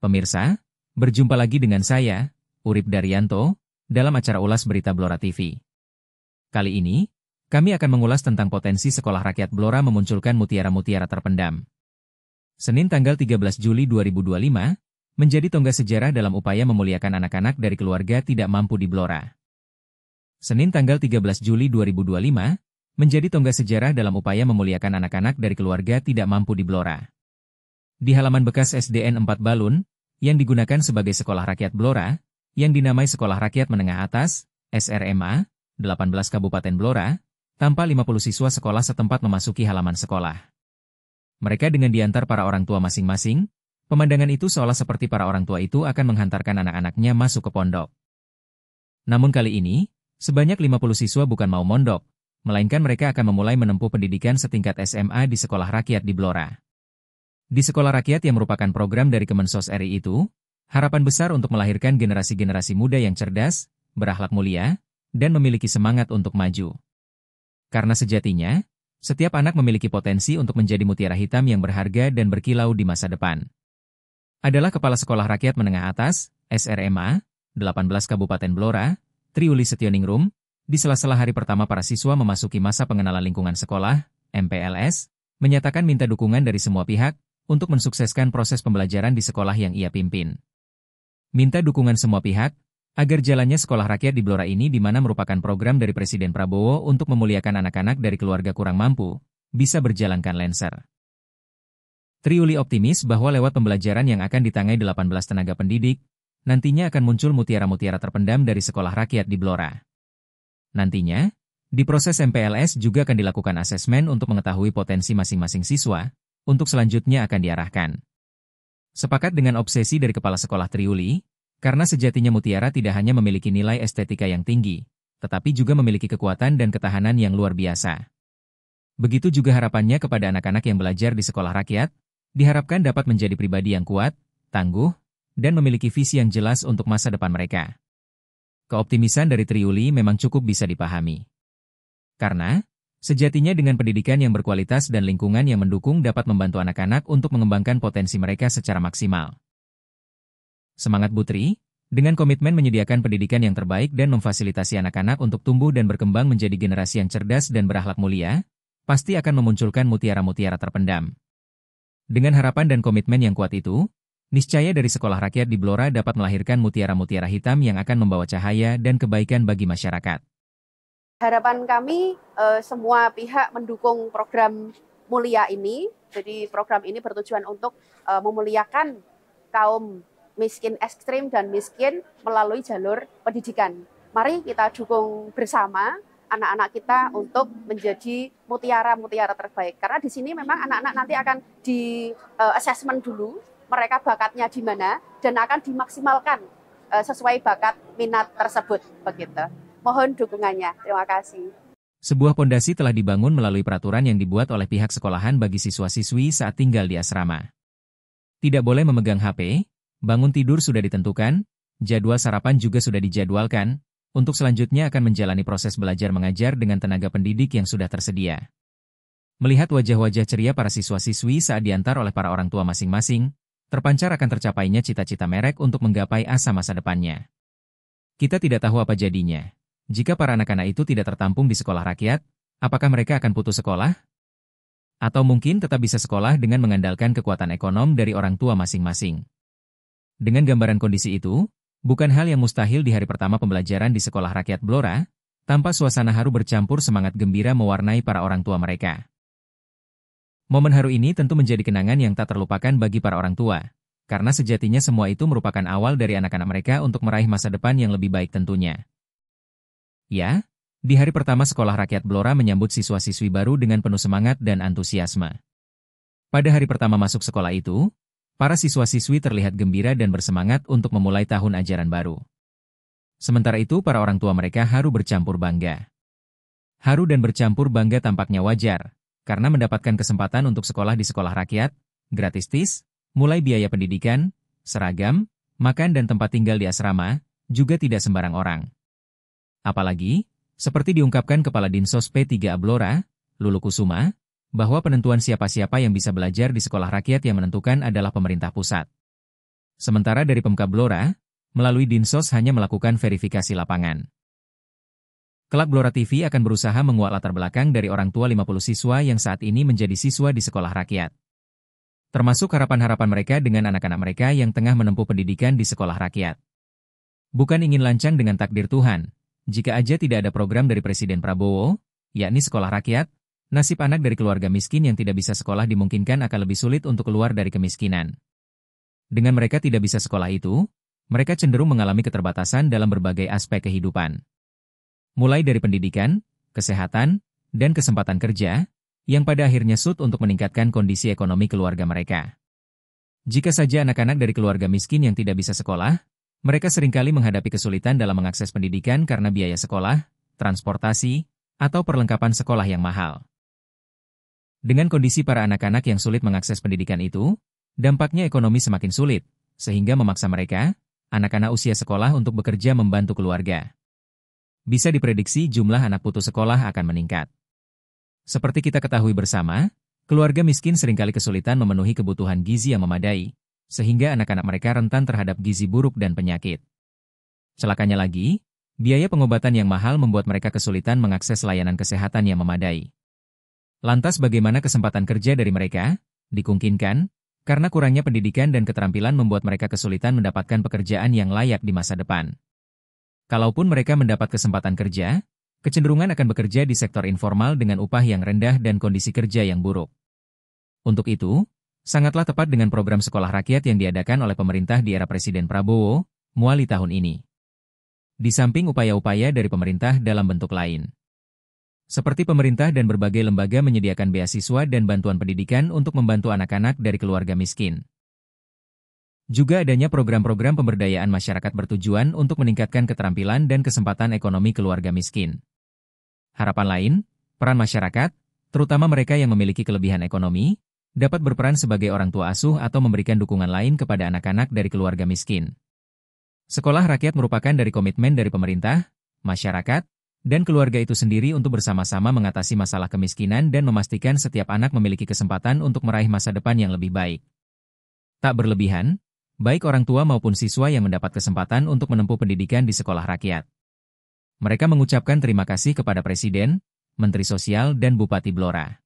Pemirsa, berjumpa lagi dengan saya, Urip Daryanto, dalam acara Ulas Berita Blora TV. Kali ini, kami akan mengulas tentang potensi Sekolah Rakyat Blora memunculkan mutiara-mutiara terpendam. Senin tanggal 13 Juli 2025, menjadi tonggak sejarah dalam upaya memuliakan anak-anak dari keluarga tidak mampu di Blora. Senin tanggal 13 Juli 2025, menjadi tonggak sejarah dalam upaya memuliakan anak-anak dari keluarga tidak mampu di Blora. Di halaman bekas SDN 4 Balun, yang digunakan sebagai Sekolah Rakyat Blora, yang dinamai Sekolah Rakyat Menengah Atas, SRMA, 18 Kabupaten Blora, tanpa 50 siswa sekolah setempat memasuki halaman sekolah. Mereka dengan diantar para orang tua masing-masing, pemandangan itu seolah seperti para orang tua itu akan menghantarkan anak-anaknya masuk ke pondok. Namun kali ini, sebanyak 50 siswa bukan mau mondok, melainkan mereka akan memulai menempuh pendidikan setingkat SMA di Sekolah Rakyat di Blora. Di Sekolah Rakyat yang merupakan program dari Kemensos RI itu, harapan besar untuk melahirkan generasi-generasi muda yang cerdas, berakhlak mulia, dan memiliki semangat untuk maju. Karena sejatinya, setiap anak memiliki potensi untuk menjadi mutiara hitam yang berharga dan berkilau di masa depan. Adalah Kepala Sekolah Rakyat Menengah Atas, SRMA, 18 Kabupaten Blora, Triuli Setioningrum, di sela-sela hari pertama para siswa memasuki masa pengenalan lingkungan sekolah, MPLS, menyatakan minta dukungan dari semua pihak, untuk mensukseskan proses pembelajaran di sekolah yang ia pimpin. Minta dukungan semua pihak, agar jalannya Sekolah Rakyat di Blora ini di mana merupakan program dari Presiden Prabowo untuk memuliakan anak-anak dari keluarga kurang mampu, bisa berjalankan lancar. Triuli optimis bahwa lewat pembelajaran yang akan ditangai 18 tenaga pendidik, nantinya akan muncul mutiara-mutiara terpendam dari Sekolah Rakyat di Blora. Nantinya, di proses MPLS juga akan dilakukan asesmen untuk mengetahui potensi masing-masing siswa, untuk selanjutnya akan diarahkan. Sepakat dengan obsesi dari Kepala Sekolah Triuli, karena sejatinya mutiara tidak hanya memiliki nilai estetika yang tinggi, tetapi juga memiliki kekuatan dan ketahanan yang luar biasa. Begitu juga harapannya kepada anak-anak yang belajar di Sekolah Rakyat, diharapkan dapat menjadi pribadi yang kuat, tangguh, dan memiliki visi yang jelas untuk masa depan mereka. Keoptimisan dari Triuli memang cukup bisa dipahami. Karena, sejatinya dengan pendidikan yang berkualitas dan lingkungan yang mendukung dapat membantu anak-anak untuk mengembangkan potensi mereka secara maksimal. Semangat Butri, dengan komitmen menyediakan pendidikan yang terbaik dan memfasilitasi anak-anak untuk tumbuh dan berkembang menjadi generasi yang cerdas dan berakhlak mulia, pasti akan memunculkan mutiara-mutiara terpendam. Dengan harapan dan komitmen yang kuat itu, niscaya dari Sekolah Rakyat di Blora dapat melahirkan mutiara-mutiara hitam yang akan membawa cahaya dan kebaikan bagi masyarakat. Harapan kami semua pihak mendukung program mulia ini. Jadi program ini bertujuan untuk memuliakan kaum miskin ekstrim dan miskin melalui jalur pendidikan. Mari kita dukung bersama anak-anak kita untuk menjadi mutiara-mutiara terbaik. Karena di sini memang anak-anak nanti akan di assessment dulu, mereka bakatnya di mana dan akan dimaksimalkan sesuai bakat minat tersebut, begitu. Mohon dukungannya. Terima kasih. Sebuah pondasi telah dibangun melalui peraturan yang dibuat oleh pihak sekolahan bagi siswa-siswi saat tinggal di asrama. Tidak boleh memegang HP, bangun tidur sudah ditentukan, jadwal sarapan juga sudah dijadwalkan, untuk selanjutnya akan menjalani proses belajar mengajar dengan tenaga pendidik yang sudah tersedia. Melihat wajah-wajah ceria para siswa-siswi saat diantar oleh para orang tua masing-masing, terpancar akan tercapainya cita-cita merek untuk menggapai asa masa depannya. Kita tidak tahu apa jadinya. Jika para anak-anak itu tidak tertampung di Sekolah Rakyat, apakah mereka akan putus sekolah? Atau mungkin tetap bisa sekolah dengan mengandalkan kekuatan ekonom dari orang tua masing-masing. Dengan gambaran kondisi itu, bukan hal yang mustahil di hari pertama pembelajaran di Sekolah Rakyat Blora, tanpa suasana haru bercampur semangat gembira mewarnai para orang tua mereka. Momen haru ini tentu menjadi kenangan yang tak terlupakan bagi para orang tua, karena sejatinya semua itu merupakan awal dari anak-anak mereka untuk meraih masa depan yang lebih baik tentunya. Ya, di hari pertama Sekolah Rakyat Blora menyambut siswa-siswi baru dengan penuh semangat dan antusiasme. Pada hari pertama masuk sekolah itu, para siswa-siswi terlihat gembira dan bersemangat untuk memulai tahun ajaran baru. Sementara itu para orang tua mereka haru bercampur bangga. Haru dan bercampur bangga tampaknya wajar, karena mendapatkan kesempatan untuk sekolah di Sekolah Rakyat, gratis TIS, mulai biaya pendidikan, seragam, makan dan tempat tinggal di asrama, juga tidak sembarang orang. Apalagi, seperti diungkapkan Kepala Dinsos P3A Blora, Lulu Kusuma, bahwa penentuan siapa-siapa yang bisa belajar di Sekolah Rakyat yang menentukan adalah pemerintah pusat. Sementara dari Pemkab Blora, melalui Dinsos hanya melakukan verifikasi lapangan. Kelak Blora TV akan berusaha menguak latar belakang dari orang tua 50 siswa yang saat ini menjadi siswa di sekolah rakyat. Termasuk harapan-harapan mereka dengan anak-anak mereka yang tengah menempuh pendidikan di sekolah rakyat. Bukan ingin lancang dengan takdir Tuhan, jika aja tidak ada program dari Presiden Prabowo, yakni sekolah rakyat, nasib anak dari keluarga miskin yang tidak bisa sekolah dimungkinkan akan lebih sulit untuk keluar dari kemiskinan. Dengan mereka tidak bisa sekolah itu, mereka cenderung mengalami keterbatasan dalam berbagai aspek kehidupan. Mulai dari pendidikan, kesehatan, dan kesempatan kerja, yang pada akhirnya sud untuk meningkatkan kondisi ekonomi keluarga mereka. Jika saja anak-anak dari keluarga miskin yang tidak bisa sekolah, mereka seringkali menghadapi kesulitan dalam mengakses pendidikan karena biaya sekolah, transportasi, atau perlengkapan sekolah yang mahal. Dengan kondisi para anak-anak yang sulit mengakses pendidikan itu, dampaknya ekonomi semakin sulit, sehingga memaksa mereka, anak-anak usia sekolah untuk bekerja membantu keluarga. Bisa diprediksi jumlah anak putus sekolah akan meningkat. Seperti kita ketahui bersama, keluarga miskin seringkali kesulitan memenuhi kebutuhan gizi yang memadai, sehingga anak-anak mereka rentan terhadap gizi buruk dan penyakit. Celakanya lagi, biaya pengobatan yang mahal membuat mereka kesulitan mengakses layanan kesehatan yang memadai. Lantas bagaimana kesempatan kerja dari mereka? Dikungkinkan, karena kurangnya pendidikan dan keterampilan membuat mereka kesulitan mendapatkan pekerjaan yang layak di masa depan. Kalaupun mereka mendapat kesempatan kerja, kecenderungan akan bekerja di sektor informal dengan upah yang rendah dan kondisi kerja yang buruk. Untuk itu, sangatlah tepat dengan program sekolah rakyat yang diadakan oleh pemerintah di era Presiden Prabowo, Muali tahun ini. Di samping upaya-upaya dari pemerintah dalam bentuk lain. Seperti pemerintah dan berbagai lembaga menyediakan beasiswa dan bantuan pendidikan untuk membantu anak-anak dari keluarga miskin. Juga adanya program-program pemberdayaan masyarakat bertujuan untuk meningkatkan keterampilan dan kesempatan ekonomi keluarga miskin. Harapan lain, peran masyarakat, terutama mereka yang memiliki kelebihan ekonomi, dapat berperan sebagai orang tua asuh atau memberikan dukungan lain kepada anak-anak dari keluarga miskin. Sekolah rakyat merupakan dari komitmen dari pemerintah, masyarakat, dan keluarga itu sendiri untuk bersama-sama mengatasi masalah kemiskinan dan memastikan setiap anak memiliki kesempatan untuk meraih masa depan yang lebih baik. Tak berlebihan, baik orang tua maupun siswa yang mendapat kesempatan untuk menempuh pendidikan di sekolah rakyat. Mereka mengucapkan terima kasih kepada Presiden, Menteri Sosial dan Bupati Blora.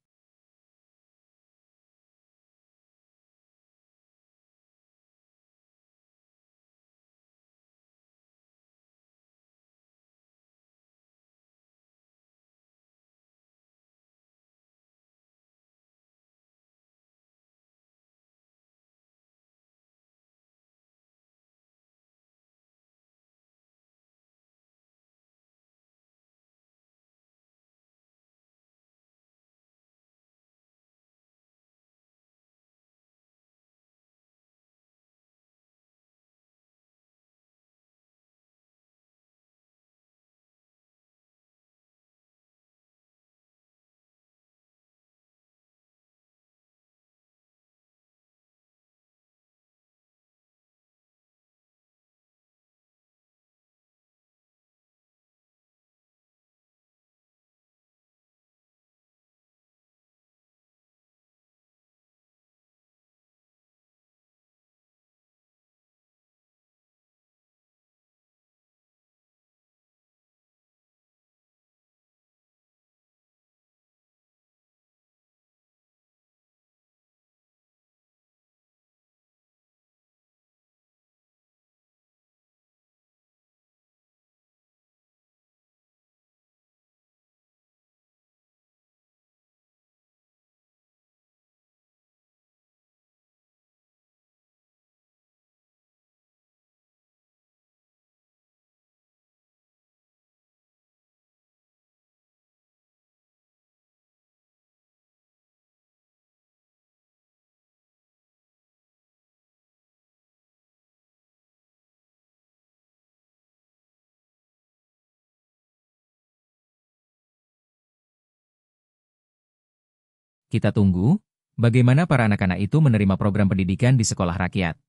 Kita tunggu, bagaimana para anak-anak itu menerima program pendidikan di sekolah rakyat.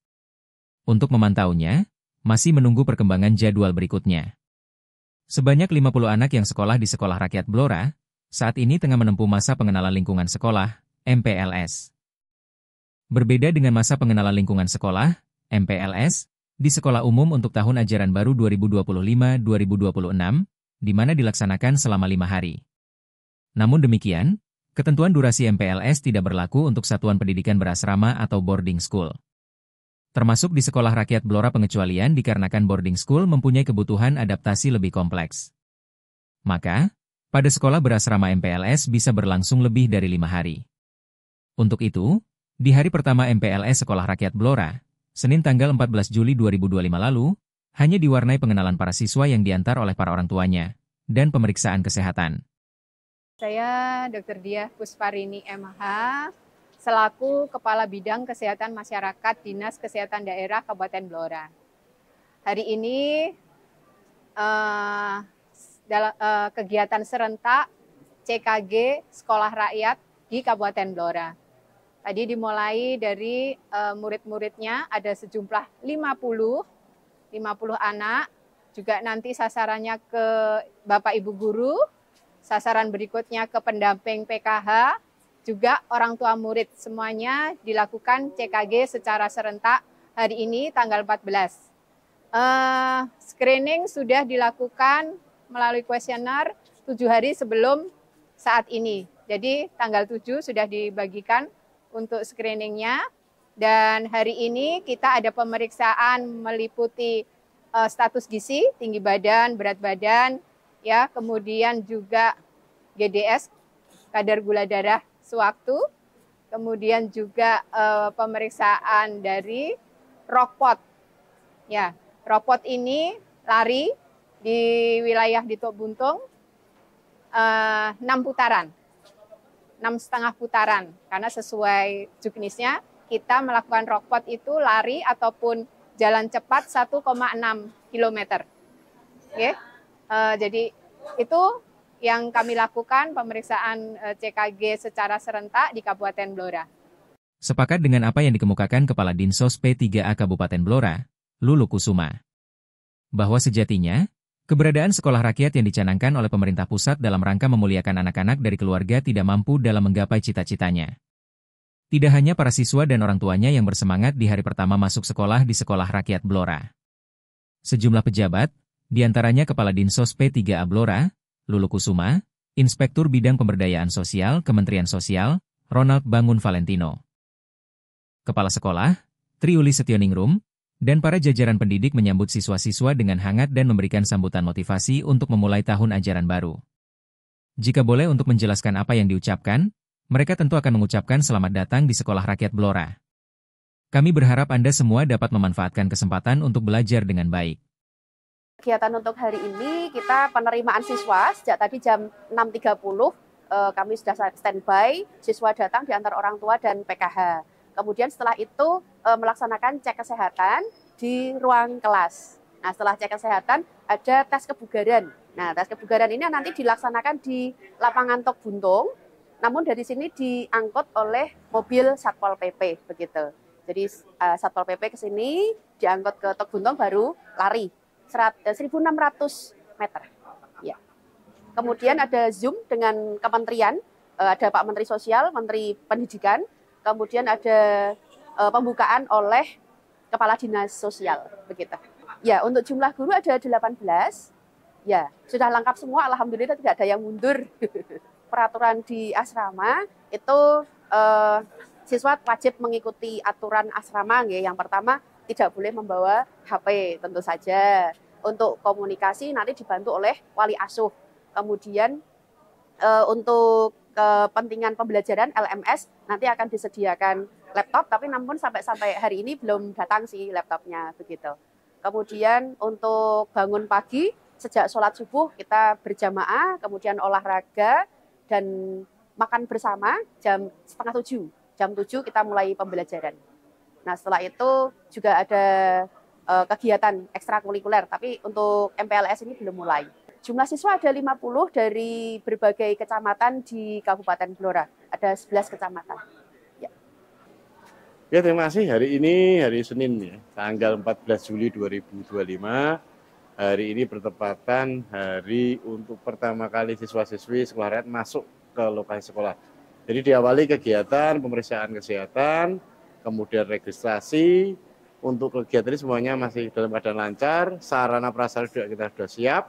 Untuk memantaunya, masih menunggu perkembangan jadwal berikutnya. Sebanyak 50 anak yang sekolah di Sekolah Rakyat Blora, saat ini tengah menempuh masa pengenalan lingkungan sekolah, MPLS. Berbeda dengan masa pengenalan lingkungan sekolah, MPLS, di sekolah umum untuk tahun ajaran baru 2025-2026, di mana dilaksanakan selama 5 hari. Namun demikian, ketentuan durasi MPLS tidak berlaku untuk satuan pendidikan berasrama atau boarding school. Termasuk di sekolah rakyat Blora pengecualian dikarenakan boarding school mempunyai kebutuhan adaptasi lebih kompleks. Maka, pada sekolah berasrama MPLS bisa berlangsung lebih dari 5 hari. Untuk itu, di hari pertama MPLS Sekolah Rakyat Blora, Senin tanggal 14 Juli 2025 lalu, hanya diwarnai pengenalan para siswa yang diantar oleh para orang tuanya, dan pemeriksaan kesehatan. Saya Dr. Diah Pusparini MH, selaku Kepala Bidang Kesehatan Masyarakat Dinas Kesehatan Daerah Kabupaten Blora. Hari ini kegiatan serentak CKG Sekolah Rakyat di Kabupaten Blora. Tadi dimulai dari murid-muridnya ada sejumlah 50 anak, juga nanti sasarannya ke Bapak Ibu Guru, sasaran berikutnya ke pendamping PKH, juga orang tua murid. Semuanya dilakukan CKG secara serentak hari ini tanggal 14. Screening sudah dilakukan melalui kuesioner 7 hari sebelum saat ini. Jadi tanggal 7 sudah dibagikan untuk screeningnya, dan hari ini kita ada pemeriksaan meliputi status gizi, tinggi badan, berat badan, ya, kemudian juga GDS, kadar gula darah sewaktu, kemudian juga pemeriksaan dari Rockpot. Ya, Rockpot ini lari di wilayah di Tok Buntung 6 putaran. 6,5 putaran, karena sesuai juknisnya kita melakukan Rockpot itu lari ataupun jalan cepat 1,6 km. Oke? Jadi itu yang kami lakukan pemeriksaan CKG secara serentak di Kabupaten Blora. Sepakat dengan apa yang dikemukakan Kepala Dinsos P3A Kabupaten Blora, Lulu Kusuma, bahwa sejatinya, keberadaan sekolah rakyat yang dicanangkan oleh pemerintah pusat dalam rangka memuliakan anak-anak dari keluarga tidak mampu dalam menggapai cita-citanya. Tidak hanya para siswa dan orang tuanya yang bersemangat di hari pertama masuk sekolah di Sekolah Rakyat Blora. Sejumlah pejabat, diantaranya Kepala Dinsos P3A Blora, Lulu Kusuma, Inspektur Bidang Pemberdayaan Sosial Kementerian Sosial, Ronald Bangun Valentino, Kepala Sekolah, Triuli Setioningrum, dan para jajaran pendidik menyambut siswa-siswa dengan hangat dan memberikan sambutan motivasi untuk memulai tahun ajaran baru. Jika boleh untuk menjelaskan apa yang diucapkan, mereka tentu akan mengucapkan selamat datang di Sekolah Rakyat Blora. Kami berharap Anda semua dapat memanfaatkan kesempatan untuk belajar dengan baik. Kegiatan untuk hari ini kita penerimaan siswa sejak tadi jam 6.30 kami sudah standby, siswa datang diantar orang tua dan PKH. Kemudian setelah itu melaksanakan cek kesehatan di ruang kelas. Nah, setelah cek kesehatan ada tes kebugaran. Nah, tes kebugaran ini nanti dilaksanakan di lapangan Tok Buntung, namun dari sini diangkut oleh mobil Satpol PP begitu. Jadi Satpol PP ke sini diangkut ke Tok Buntung baru lari 1.600 meter. Ya. Kemudian ada Zoom dengan kementerian, ada Pak Menteri Sosial, Menteri Pendidikan. Kemudian ada pembukaan oleh Kepala Dinas Sosial, begitu. Ya, untuk jumlah guru ada 18. Ya, sudah lengkap semua, alhamdulillah tidak ada yang mundur. Peraturan di asrama itu siswa wajib mengikuti aturan asrama. Ya. Yang pertama, tidak boleh membawa HP, tentu saja. Untuk komunikasi nanti dibantu oleh wali asuh. Kemudian untuk kepentingan pembelajaran LMS nanti akan disediakan laptop, tapi namun sampai hari ini belum datang sih laptopnya begitu. Kemudian untuk bangun pagi sejak sholat subuh kita berjamaah, kemudian olahraga dan makan bersama jam 6:30. Jam 7 kita mulai pembelajaran. Nah setelah itu juga ada kegiatan ekstrakurikuler, tapi untuk MPLS ini belum mulai. Jumlah siswa ada 50 dari berbagai kecamatan di Kabupaten Blora. Ada 11 kecamatan. Ya, terima kasih. Hari ini hari Senin ya, tanggal 14 Juli 2025. Hari ini bertepatan hari untuk pertama kali siswa-siswi sekolah rakyat masuk ke lokasi sekolah. Jadi diawali kegiatan pemeriksaan kesehatan, kemudian registrasi, untuk kegiatan ini semuanya masih dalam keadaan lancar, sarana prasarana juga kita sudah siap,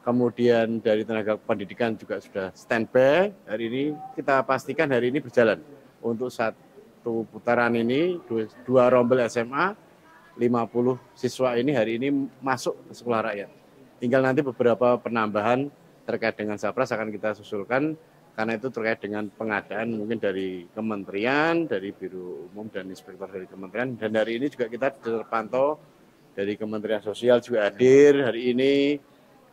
kemudian dari tenaga pendidikan juga sudah standby. Hari ini kita pastikan hari ini berjalan. Untuk satu putaran ini, dua rombel SMA, 50 siswa ini hari ini masuk ke sekolah rakyat. Tinggal nanti beberapa penambahan terkait dengan Sapras akan kita susulkan, karena itu terkait dengan pengadaan mungkin dari kementerian, dari Biro Umum dan Inspektor dari kementerian. Dan hari ini juga kita terpantau dari Kementerian Sosial juga hadir hari ini,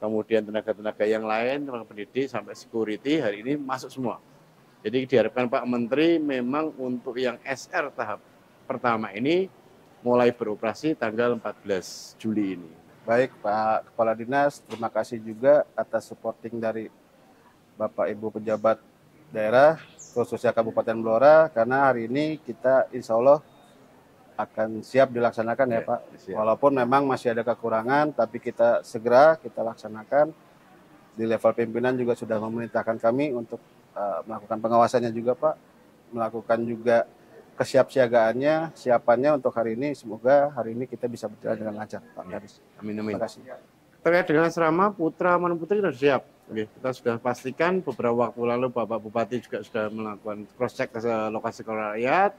kemudian tenaga-tenaga yang lain, tenaga pendidik sampai security hari ini masuk semua. Jadi diharapkan Pak Menteri memang untuk yang SR tahap pertama ini mulai beroperasi tanggal 14 Juli ini. Baik Pak Kepala Dinas, terima kasih juga atas supporting dari Bapak Ibu pejabat daerah, khususnya Kabupaten Blora, karena hari ini kita insya Allah akan siap dilaksanakan ya Pak. Siap. Walaupun memang masih ada kekurangan, tapi kita segera kita laksanakan. Di level pimpinan juga sudah memerintahkan kami untuk melakukan pengawasannya juga Pak, melakukan juga kesiapsiagaannya, siapannya untuk hari ini. Semoga hari ini kita bisa berjalan dengan lancar Pak Garis. Amin, amin. Terima kasih. Terkait dengan asrama Putra Mangun Putri sudah siap. Oke, kita sudah pastikan beberapa waktu lalu Bapak Bupati juga sudah melakukan cross-check ke lokasi sekolah rakyat,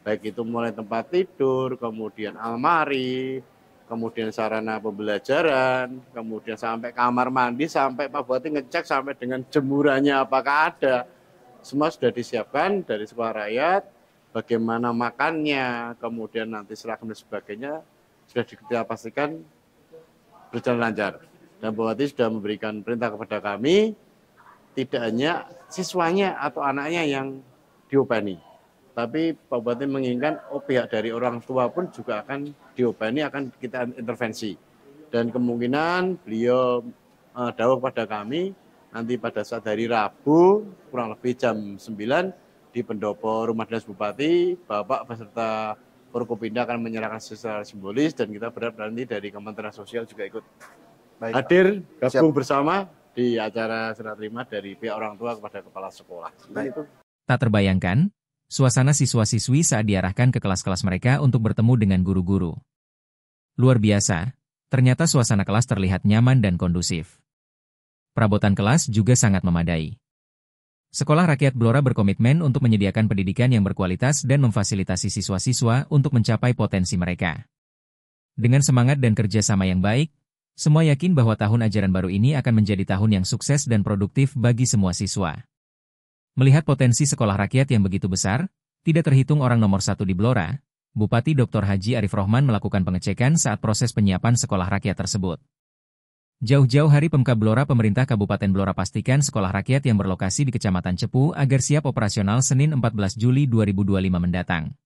baik itu mulai tempat tidur, kemudian almari, kemudian sarana pembelajaran, kemudian sampai kamar mandi, sampai Pak Bupati ngecek sampai dengan jemurannya apakah ada. Semua sudah disiapkan dari sekolah rakyat, bagaimana makannya, kemudian nanti seragam dan sebagainya, sudah kita pastikan berjalan lancar. Dan Pak Bupati sudah memberikan perintah kepada kami, tidak hanya siswanya atau anaknya yang diopeni, tapi Pak Bupati menginginkan pihak dari orang tua pun juga akan diopeni, akan kita intervensi. Dan kemungkinan beliau dawuh kepada kami, nanti pada saat hari Rabu, kurang lebih jam 9, di pendopo Rumah Dinas Bupati, Bapak beserta Forkopimda akan menyerahkan secara simbolis, dan kita berharap nanti dari Kementerian Sosial juga ikut hadir, gabung bersama di acara serah terima dari pihak orang tua kepada kepala sekolah. Itu. Tak terbayangkan, suasana siswa-siswi saat diarahkan ke kelas-kelas mereka untuk bertemu dengan guru-guru. Luar biasa, ternyata suasana kelas terlihat nyaman dan kondusif. Perabotan kelas juga sangat memadai. Sekolah Rakyat Blora berkomitmen untuk menyediakan pendidikan yang berkualitas dan memfasilitasi siswa-siswa untuk mencapai potensi mereka. Dengan semangat dan kerjasama yang baik, semua yakin bahwa tahun ajaran baru ini akan menjadi tahun yang sukses dan produktif bagi semua siswa. Melihat potensi sekolah rakyat yang begitu besar, tidak terhitung orang nomor 1 di Blora, Bupati Dr. Haji Arif Rohman melakukan pengecekan saat proses penyiapan sekolah rakyat tersebut. Jauh-jauh hari Pemkab Blora pemerintah Kabupaten Blora pastikan sekolah rakyat yang berlokasi di Kecamatan Cepu agar siap operasional Senin 14 Juli 2025 mendatang.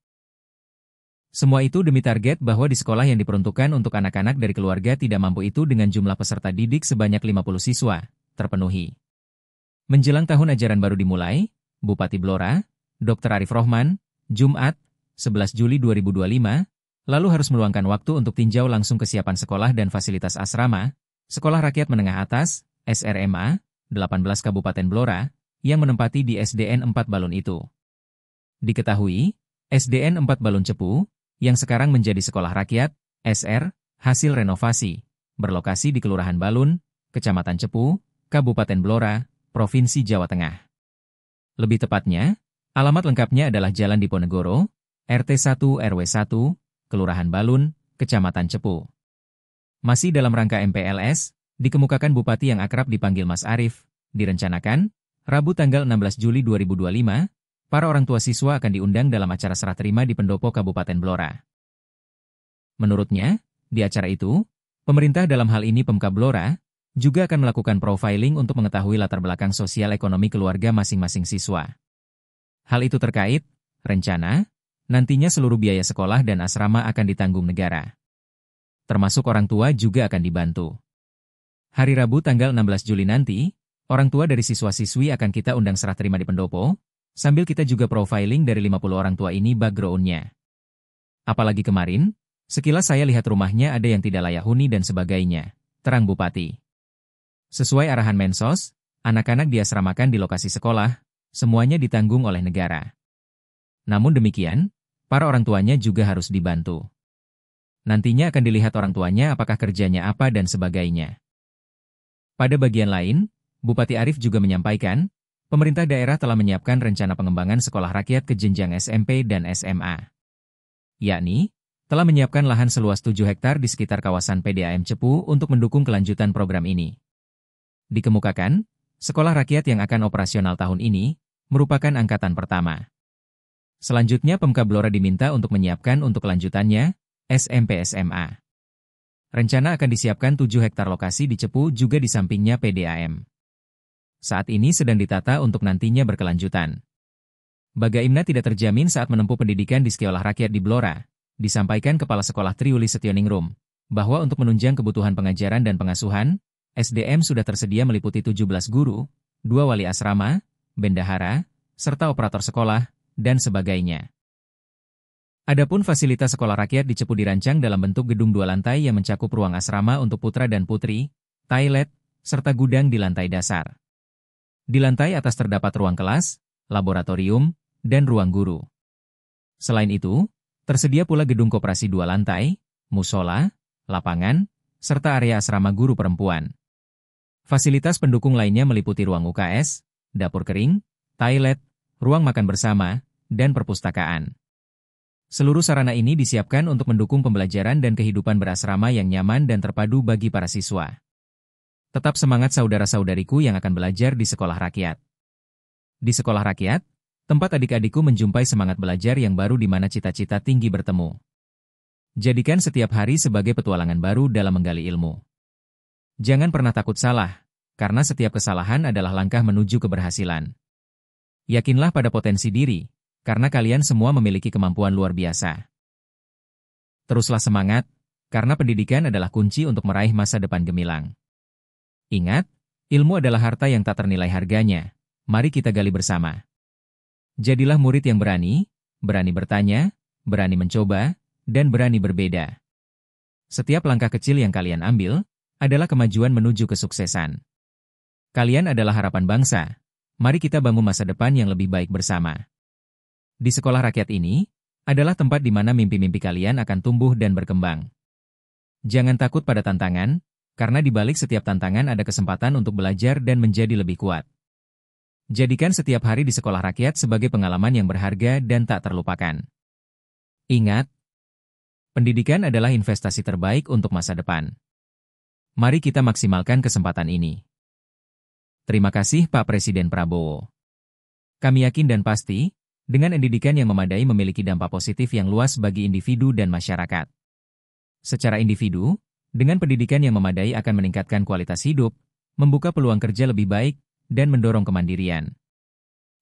Semua itu demi target bahwa di sekolah yang diperuntukkan untuk anak-anak dari keluarga tidak mampu itu dengan jumlah peserta didik sebanyak 50 siswa, terpenuhi. Menjelang tahun ajaran baru dimulai, Bupati Blora, Dr. Arif Rohman, Jumat, 11 Juli 2025, lalu harus meluangkan waktu untuk tinjau langsung kesiapan sekolah dan fasilitas asrama, Sekolah Rakyat Menengah Atas, SRMA, 18 Kabupaten Blora, yang menempati di SDN 4 Balun itu. Diketahui, SDN 4 Balun Cepu, yang sekarang menjadi Sekolah Rakyat, SR, hasil renovasi, berlokasi di Kelurahan Balun, Kecamatan Cepu, Kabupaten Blora, Provinsi Jawa Tengah. Lebih tepatnya, alamat lengkapnya adalah Jalan Diponegoro, RT 1 RW 1, Kelurahan Balun, Kecamatan Cepu. Masih dalam rangka MPLS, dikemukakan Bupati yang akrab dipanggil Mas Arif, direncanakan, Rabu tanggal 16 Juli 2025, para orang tua siswa akan diundang dalam acara serah terima di pendopo Kabupaten Blora. Menurutnya, di acara itu, pemerintah dalam hal ini Pemkab Blora, juga akan melakukan profiling untuk mengetahui latar belakang sosial ekonomi keluarga masing-masing siswa. Hal itu terkait, rencana, nantinya seluruh biaya sekolah dan asrama akan ditanggung negara. Termasuk orang tua juga akan dibantu. Hari Rabu tanggal 16 Juli nanti, orang tua dari siswa-siswi akan kita undang serah terima di pendopo, sambil kita juga profiling dari 50 orang tua ini background-nya. Apalagi kemarin, sekilas saya lihat rumahnya ada yang tidak layak huni dan sebagainya, terang Bupati. Sesuai arahan Mensos, anak-anak diasramakan di lokasi sekolah, semuanya ditanggung oleh negara. Namun demikian, para orang tuanya juga harus dibantu. Nantinya akan dilihat orang tuanya apakah kerjanya apa dan sebagainya. Pada bagian lain, Bupati Arief juga menyampaikan, pemerintah daerah telah menyiapkan rencana pengembangan sekolah rakyat ke jenjang SMP dan SMA. Yakni, telah menyiapkan lahan seluas 7 hektar di sekitar kawasan PDAM Cepu untuk mendukung kelanjutan program ini. Dikemukakan, sekolah rakyat yang akan operasional tahun ini merupakan angkatan pertama. Selanjutnya Pemkab Blora diminta untuk menyiapkan untuk kelanjutannya, SMP-SMA. Rencana akan disiapkan 7 hektar lokasi di Cepu juga di sampingnya PDAM. Saat ini sedang ditata untuk nantinya berkelanjutan. Bagaimana tidak terjamin saat menempuh pendidikan di sekolah rakyat di Blora, disampaikan Kepala Sekolah Triulis Setioningrum, bahwa untuk menunjang kebutuhan pengajaran dan pengasuhan, SDM sudah tersedia meliputi 17 guru, 2 wali asrama, bendahara, serta operator sekolah, dan sebagainya. Adapun fasilitas sekolah rakyat di Cepu dirancang dalam bentuk gedung 2 lantai yang mencakup ruang asrama untuk putra dan putri, toilet, serta gudang di lantai dasar. Di lantai atas terdapat ruang kelas, laboratorium, dan ruang guru. Selain itu, tersedia pula gedung koperasi 2 lantai, musola, lapangan, serta area asrama guru perempuan. Fasilitas pendukung lainnya meliputi ruang UKS, dapur kering, toilet, ruang makan bersama, dan perpustakaan. Seluruh sarana ini disiapkan untuk mendukung pembelajaran dan kehidupan berasrama yang nyaman dan terpadu bagi para siswa. Tetap semangat saudara-saudariku yang akan belajar di sekolah rakyat. Di sekolah rakyat, tempat adik-adikku menjumpai semangat belajar yang baru di mana cita-cita tinggi bertemu. Jadikan setiap hari sebagai petualangan baru dalam menggali ilmu. Jangan pernah takut salah, karena setiap kesalahan adalah langkah menuju keberhasilan. Yakinlah pada potensi diri, karena kalian semua memiliki kemampuan luar biasa. Teruslah semangat, karena pendidikan adalah kunci untuk meraih masa depan gemilang. Ingat, ilmu adalah harta yang tak ternilai harganya. Mari kita gali bersama. Jadilah murid yang berani bertanya, berani mencoba, dan berani berbeda. Setiap langkah kecil yang kalian ambil adalah kemajuan menuju kesuksesan. Kalian adalah harapan bangsa. Mari kita bangun masa depan yang lebih baik bersama. Di sekolah rakyat ini adalah tempat di mana mimpi-mimpi kalian akan tumbuh dan berkembang. Jangan takut pada tantangan, karena di balik setiap tantangan ada kesempatan untuk belajar dan menjadi lebih kuat. Jadikan setiap hari di sekolah rakyat sebagai pengalaman yang berharga dan tak terlupakan. Ingat, pendidikan adalah investasi terbaik untuk masa depan. Mari kita maksimalkan kesempatan ini. Terima kasih Pak Presiden Prabowo. Kami yakin dan pasti, dengan pendidikan yang memadai memiliki dampak positif yang luas bagi individu dan masyarakat. Secara individu, dengan pendidikan yang memadai akan meningkatkan kualitas hidup, membuka peluang kerja lebih baik, dan mendorong kemandirian.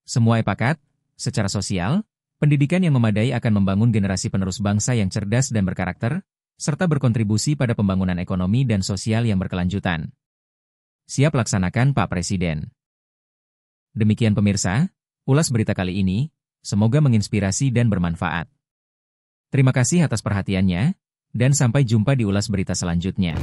Semua sepakat, secara sosial, pendidikan yang memadai akan membangun generasi penerus bangsa yang cerdas dan berkarakter, serta berkontribusi pada pembangunan ekonomi dan sosial yang berkelanjutan. Siap laksanakan Pak Presiden. Demikian pemirsa, ulas berita kali ini, semoga menginspirasi dan bermanfaat. Terima kasih atas perhatiannya, dan sampai jumpa di ulas berita selanjutnya.